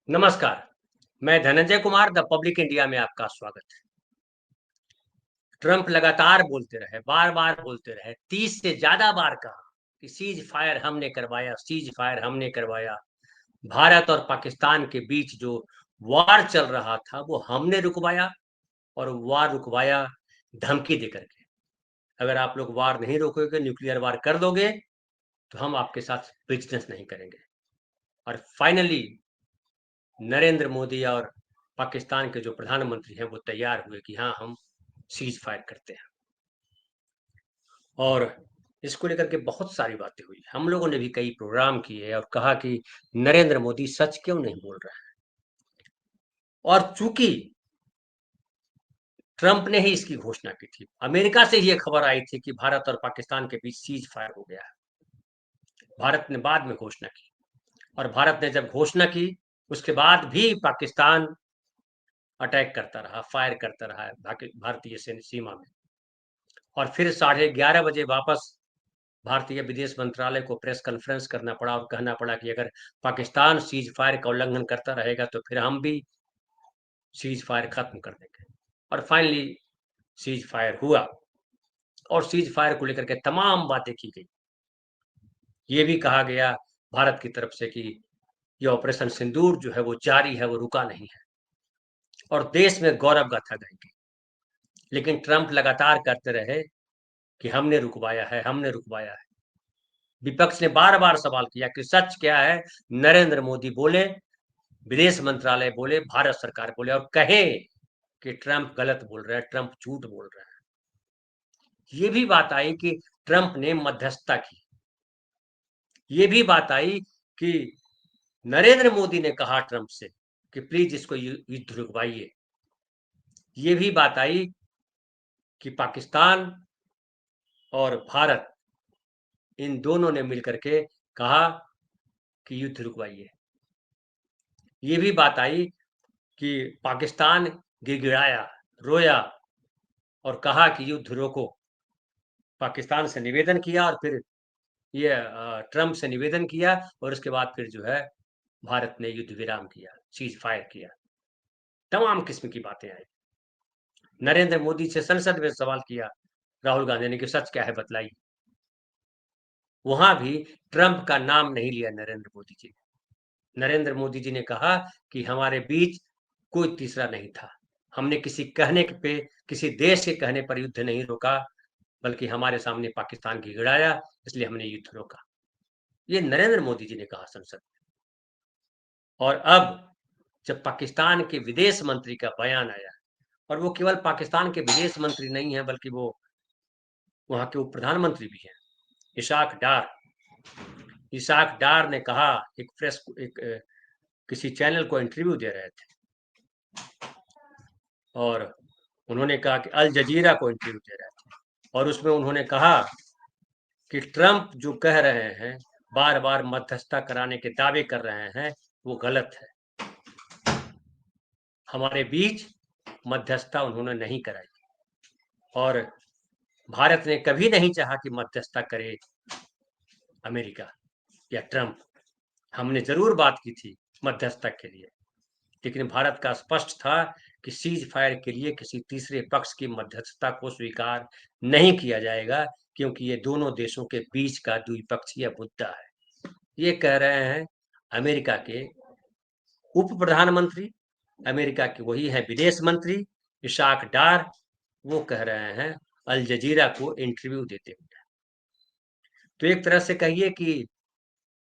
नमस्कार। मैं Dhananjay Kumar the public India में आपका स्वागत है। ट्रंप लगातार बोलते रहे, बार-बार बोलते रहे, 30 से ज़्यादा बार कहा कि सीज फायर हमने करवाया, सीज फायर हमने करवाया। भारत और पाकिस्तान के बीच जो वॉर चल रहा था, वो हमने रुकवाया और वॉर रुकवाया धमकी देकर के। अगर आप लोग वॉर नहीं रोकोगे, न्यूक्लियर वॉर कर दोगे, तो हम आपके साथ बिज़नेस नहीं करेंगे। और फाइनली नरेंद्र मोदी और पाकिस्तान के जो प्रधानमंत्री हैं, वो तैयार हुए कि हाँ, हम सीज फायर करते हैं। और इसको लेकर के बहुत सारी बातें हुई। हम लोगों ने भी कई प्रोग्राम किए और कहा कि नरेंद्र मोदी सच क्यों नहीं बोल रहा है। और चूंकि ट्रंप ने ही इसकी घोषणा की थी, अमेरिका से ये खबर आई थी कि भारत और पाकिस्तान के बीच सीज फायर हो गया है। भारत ने बाद में घोषणा की, और भारत ने जब घोषणा की, उसके बाद भी पाकिस्तान अटैक करता रहा, फायर करता रहा है भारतीय सीमा में। और फिर 11:30 बजे वापस भारतीय विदेश मंत्रालय को प्रेस कॉन्फ्रेंस करना पड़ा और कहना पड़ा कि अगर पाकिस्तान सीज फायर का उल्लंघन करता रहेगा, तो फिर हम भी सीज फायर खत्म कर देंगे। और फाइनली सीज फायर हुआ, और सीज फायर को लेकर के तमाम बातें की गई। ये भी कहा गया भारत की तरफ से कि ये ऑपरेशन सिंदूर जो है वो जारी है, वो रुका नहीं है, और देश में गौरव गाथा गाई गई। लेकिन ट्रंप लगातार करते रहे कि हमने रुकवाया है, हमने रुकवाया है। विपक्ष ने बार बार सवाल किया कि सच क्या है। नरेंद्र मोदी बोले, विदेश मंत्रालय बोले, भारत सरकार बोले, और कहे कि ट्रंप गलत बोल रहा है, ट्रंप झूठ बोल रहा है। ये भी बात आई कि ट्रंप ने मध्यस्थता की। ये भी बात आई कि नरेंद्र मोदी ने कहा ट्रंप से कि प्लीज इसको युद्ध रुकवाइए। ये भी बात आई कि पाकिस्तान और भारत, इन दोनों ने मिलकर के कहा कि युद्ध रुकवाइए। ये भी बात आई कि पाकिस्तान गिड़गिड़ाया, रोया, और कहा कि युद्ध रोको। पाकिस्तान से निवेदन किया, और फिर ये ट्रंप से निवेदन किया, और उसके बाद फिर जो है भारत ने युद्ध विराम किया, सीज फायर किया। तमाम किस्म की बातें आई। नरेंद्र मोदी से संसद में सवाल किया राहुल गांधी ने कि सच क्या है, बतलाइए। वहां भी ट्रंप का नाम नहीं लिया नरेंद्र मोदी जी ने। नरेंद्र मोदी जी ने कहा कि हमारे बीच कोई तीसरा नहीं था। हमने किसी कहने पे, किसी देश के कहने पर युद्ध नहीं रोका, बल्कि हमारे सामने पाकिस्तान की गिड़ाया, इसलिए हमने युद्ध रोका। ये नरेंद्र मोदी जी ने कहा संसद में। और अब जब पाकिस्तान के विदेश मंत्री का बयान आया, और वो केवल पाकिस्तान के विदेश मंत्री नहीं है, बल्कि वो वहां के उप प्रधानमंत्री भी हैं, इशाक डार। इशाक डार ने कहा, किसी चैनल को इंटरव्यू दे रहे थे, और उन्होंने कहा कि अल जजीरा को इंटरव्यू दे रहे थे, और उसमें उन्होंने कहा कि ट्रंप जो कह रहे हैं, बार बार मध्यस्थता कराने के दावे कर रहे हैं, वो गलत है। हमारे बीच मध्यस्थता उन्होंने नहीं कराई, और भारत ने कभी नहीं चाहा कि मध्यस्थता करे अमेरिका या ट्रंप। हमने जरूर बात की थी मध्यस्थता के लिए, लेकिन भारत का स्पष्ट था कि सीज फायर के लिए किसी तीसरे पक्ष की मध्यस्थता को स्वीकार नहीं किया जाएगा, क्योंकि ये दोनों देशों के बीच का द्विपक्षीय मुद्दा है। ये कह रहे हैं अमेरिका के उप प्रधानमंत्री, अमेरिका के वही है विदेश मंत्री इशाक डार। वो कह रहे हैं अल जजीरा को इंटरव्यू देते हुए। तो एक तरह से कहिए कि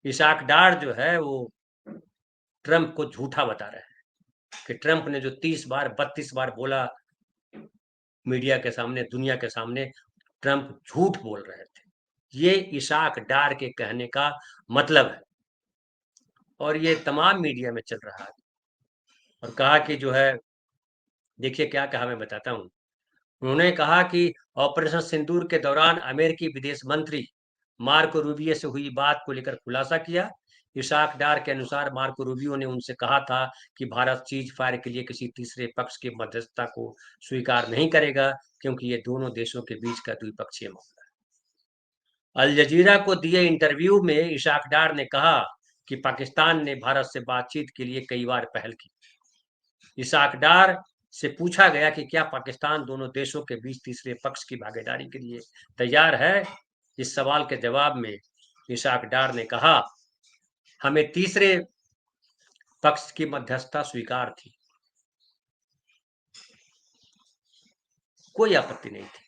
इशाक डार जो है वो ट्रंप को झूठा बता रहे हैं कि ट्रंप ने जो 30 बार 32 बार बोला मीडिया के सामने, दुनिया के सामने, ट्रंप झूठ बोल रहे थे। ये इशाक डार के कहने का मतलब है, और ये तमाम मीडिया में चल रहा है। और कहा कि जो है, देखिए क्या कहा, मैं बताता हूँ। उन्होंने कहा कि ऑपरेशन सिंदूर के दौरान अमेरिकी विदेश मंत्री मार्को रूबियो से हुई बात को लेकर खुलासा किया। इशाक डार के अनुसार मार्को रूबियो ने उनसे कहा था कि भारत सीज फायर के लिए किसी तीसरे पक्ष की मध्यस्थता को स्वीकार नहीं करेगा, क्योंकि ये दोनों देशों के बीच का द्विपक्षीय मामला है। अल जजीरा को दिए इंटरव्यू में इशाक डार ने कहा कि पाकिस्तान ने भारत से बातचीत के लिए कई बार पहल की। इसाक डार से पूछा गया कि क्या पाकिस्तान दोनों देशों के बीच तीसरे पक्ष की भागीदारी के लिए तैयार है। इस सवाल के जवाब में इसाक डार ने कहा, हमें तीसरे पक्ष की मध्यस्थता स्वीकार थी, कोई आपत्ति नहीं थी,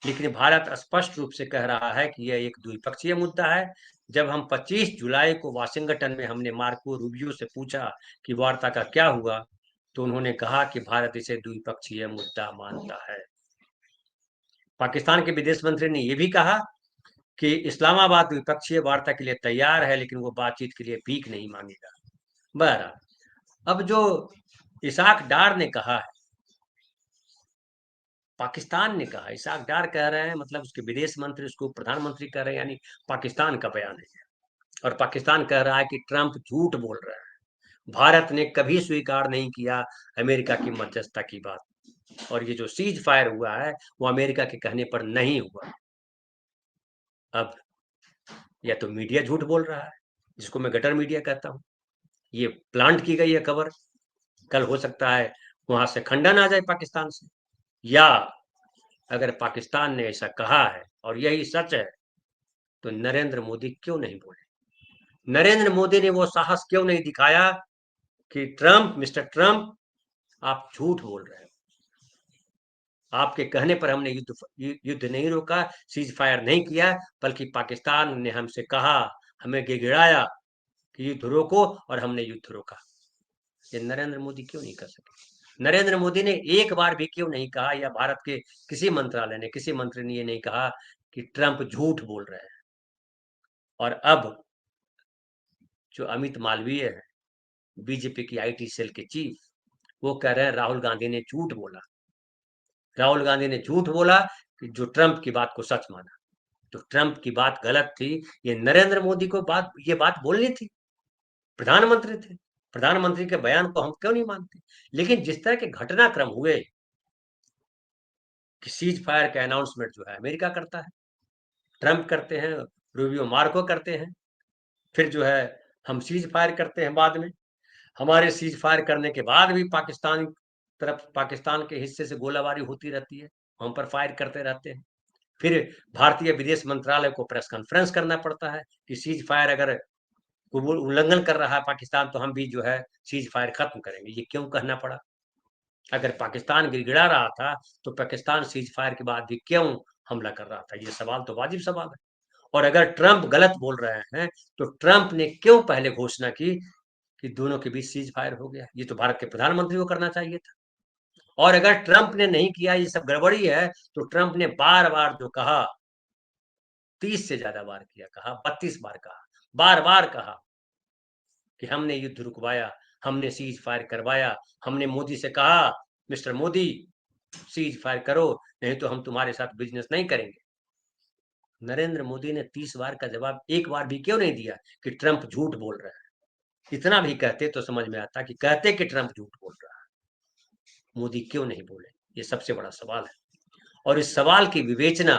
लेकिन भारत स्पष्ट रूप से कह रहा है कि यह एक द्विपक्षीय मुद्दा है। जब हम 25 जुलाई को वाशिंगटन में हमने मार्को रूबियो से पूछा कि वार्ता का क्या हुआ, तो उन्होंने कहा कि भारत इसे द्विपक्षीय मुद्दा मानता है। पाकिस्तान के विदेश मंत्री ने यह भी कहा कि इस्लामाबाद द्विपक्षीय वार्ता के लिए तैयार है, लेकिन वो बातचीत के लिए भीख नहीं मांगेगा। बहरहाल अब जो इसाक डार ने कहा है, पाकिस्तान ने कहा, इसाक डार कह रहे हैं, मतलब उसके विदेश मंत्री उसको प्रधानमंत्री कह रहे हैं, यानी पाकिस्तान का बयान है। और पाकिस्तान कह रहा है कि ट्रंप झूठ बोल रहा है, भारत ने कभी स्वीकार नहीं किया अमेरिका की मध्यस्थता की बात, और ये जो सीज फायर हुआ है वो अमेरिका के कहने पर नहीं हुआ। अब या तो मीडिया झूठ बोल रहा है, जिसको मैं गटर मीडिया कहता हूँ, ये प्लांट की गई है खबर, कल हो सकता है वहां से खंडन आ जाए पाकिस्तान से, या अगर पाकिस्तान ने ऐसा कहा है और यही सच है तो नरेंद्र मोदी क्यों नहीं बोले? नरेंद्र मोदी ने वो साहस क्यों नहीं दिखाया कि मिस्टर ट्रंप, आप झूठ बोल रहे हो, आपके कहने पर हमने युद्ध नहीं रोका, सीज फायर नहीं किया, बल्कि पाकिस्तान ने हमसे कहा, हमें गिड़गिड़ाया कि युद्ध रोको, और हमने युद्ध रोका। ये नरेंद्र मोदी क्यों नहीं कर सके? नरेंद्र मोदी ने एक बार भी क्यों नहीं कहा, या भारत के किसी मंत्रालय ने, किसी मंत्री ने ये नहीं कहा कि ट्रंप झूठ बोल रहे हैं? और अब जो अमित मालवीय है, बीजेपी की आईटी सेल के चीफ, वो कह रहे हैं राहुल गांधी ने झूठ बोला। राहुल गांधी ने झूठ बोला कि जो ट्रंप की बात को सच माना। तो ट्रंप की बात गलत थी, ये नरेंद्र मोदी को ये बात बोलनी थी, प्रधानमंत्री थे, प्रधानमंत्री के बयान को हम क्यों नहीं मानते? लेकिन जिस तरह के घटनाक्रम हुए कि सीज फायर का अनाउंसमेंट जो है अमेरिका करता है, ट्रंप करते हैं, रूबियो मार्को करते हैं, फिर जो है हम सीज फायर करते हैं बाद में, हमारे सीज फायर करने के बाद भी पाकिस्तान के हिस्से से गोलाबारी होती रहती है, हम पर फायर करते रहते हैं। फिर भारतीय विदेश मंत्रालय को प्रेस कॉन्फ्रेंस करना पड़ता है कि सीज फायर अगर उल्लंघन कर रहा है पाकिस्तान, तो हम भी जो है सीज फायर खत्म करेंगे। ये क्यों कहना पड़ा? अगर पाकिस्तान गिड़गिड़ा रहा था तो पाकिस्तान सीज फायर के बाद भी क्यों हमला कर रहा था? ये सवाल तो वाजिब सवाल है। और अगर ट्रंप गलत बोल रहे हैं तो ट्रंप ने क्यों पहले घोषणा की कि दोनों के बीच सीज फायर हो गया? ये तो भारत के प्रधानमंत्री को करना चाहिए था। और अगर ट्रंप ने नहीं किया, ये सब गड़बड़ी है, तो ट्रंप ने बार बार जो कहा, 30 से ज्यादा बार किया, कहा 32 बार कहा, बार बार कहा कि हमने युद्ध रुकवाया, हमने सीज फायर करवाया, हमने मोदी से कहा, मिस्टर मोदी सीज फायर करो, नहीं तो हम तुम्हारे साथ बिजनेस नहीं करेंगे। नरेंद्र मोदी ने 30 बार का जवाब एक बार भी क्यों नहीं दिया कि ट्रंप झूठ बोल रहा है? इतना भी कहते तो समझ में आता कि कहते कि ट्रंप झूठ बोल रहा है, मोदी क्यों नहीं बोले? ये सबसे बड़ा सवाल है, और इस सवाल की विवेचना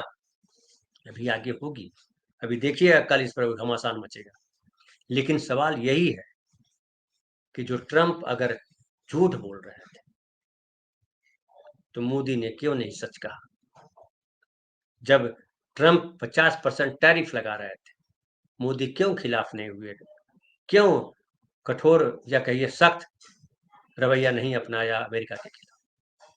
अभी आगे होगी। अभी देखिए कल इस पर घमासान मचेगा, लेकिन सवाल यही है कि जो ट्रंप अगर झूठ बोल रहे थे तो मोदी ने क्यों नहीं सच कहा? जब ट्रंप 50% टैरिफ लगा रहे थे, मोदी क्यों खिलाफ नहीं हुए? क्यों कठोर या कहिए सख्त रवैया नहीं अपनाया अमेरिका के खिलाफ?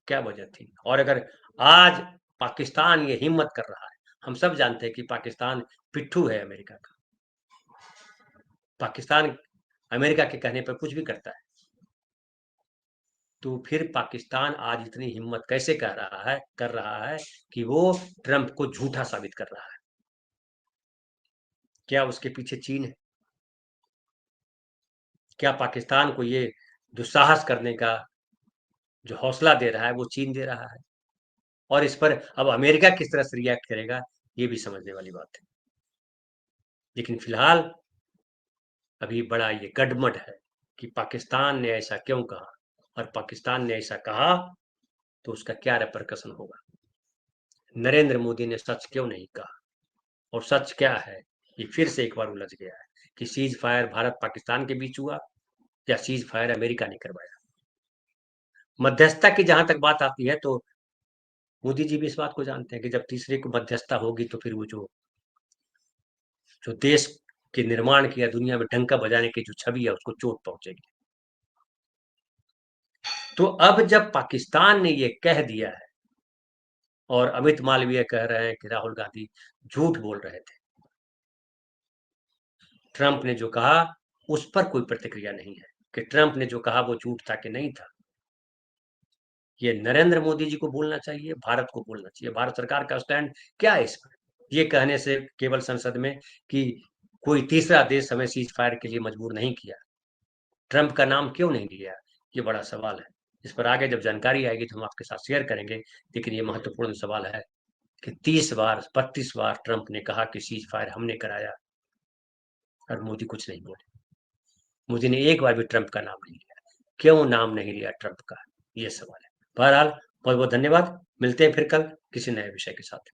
क्या वजह थी? और अगर आज पाकिस्तान ये हिम्मत कर रहा है, हम सब जानते हैं कि पाकिस्तान पिट्ठू है अमेरिका का, पाकिस्तान अमेरिका के कहने पर कुछ भी करता है, तो फिर पाकिस्तान आज इतनी हिम्मत कैसे कर रहा है कि वो ट्रंप को झूठा साबित कर रहा है? क्या उसके पीछे चीन है? क्या पाकिस्तान को ये दुस्साहस करने का जो हौसला दे रहा है वो चीन दे रहा है? और इस पर अब अमेरिका किस तरह से रिएक्ट करेगा, ये भी समझने वाली बात है। लेकिन फिलहाल अभी बड़ा ये गडमड है कि पाकिस्तान ने ऐसा क्यों कहा, और पाकिस्तान ने ऐसा कहा तो उसका क्या रेपरकशन होगा? नरेंद्र मोदी ने सच क्यों नहीं कहा, और सच क्या है ये फिर से एक बार उलझ गया है। कि सीज फायर भारत पाकिस्तान के बीच हुआ या सीज फायर अमेरिका ने करवाया। मध्यस्थता की जहां तक बात आती है तो मोदी जी भी इस बात को जानते हैं कि जब तीसरे को मध्यस्थता होगी तो फिर वो जो जो देश के निर्माण की या दुनिया में डंका बजाने की जो छवि है उसको चोट पहुंचेगी। तो अब जब पाकिस्तान ने ये कह दिया है और अमित मालवीय कह रहे हैं कि राहुल गांधी झूठ बोल रहे थे, ट्रंप ने जो कहा उस पर कोई प्रतिक्रिया नहीं है कि ट्रंप ने जो कहा वो झूठ था कि नहीं था। ये नरेंद्र मोदी जी को बोलना चाहिए, भारत को बोलना चाहिए, भारत सरकार का स्टैंड क्या है इस पर। ये कहने से केवल संसद में कि कोई तीसरा देश हमें सीज फायर के लिए मजबूर नहीं किया, ट्रंप का नाम क्यों नहीं लिया, ये बड़ा सवाल है। इस पर आगे जब जानकारी आएगी तो हम आपके साथ शेयर करेंगे। लेकिन ये महत्वपूर्ण सवाल है कि 30 बार 32 बार ट्रंप ने कहा कि सीज फायर हमने कराया और मोदी कुछ नहीं बोले। मोदी ने एक बार भी ट्रंप का नाम नहीं लिया। क्यों नाम नहीं लिया ट्रंप का, ये सवाल है। बहरहाल बहुत बहुत धन्यवाद। मिलते हैं फिर कल किसी नए विषय के साथ।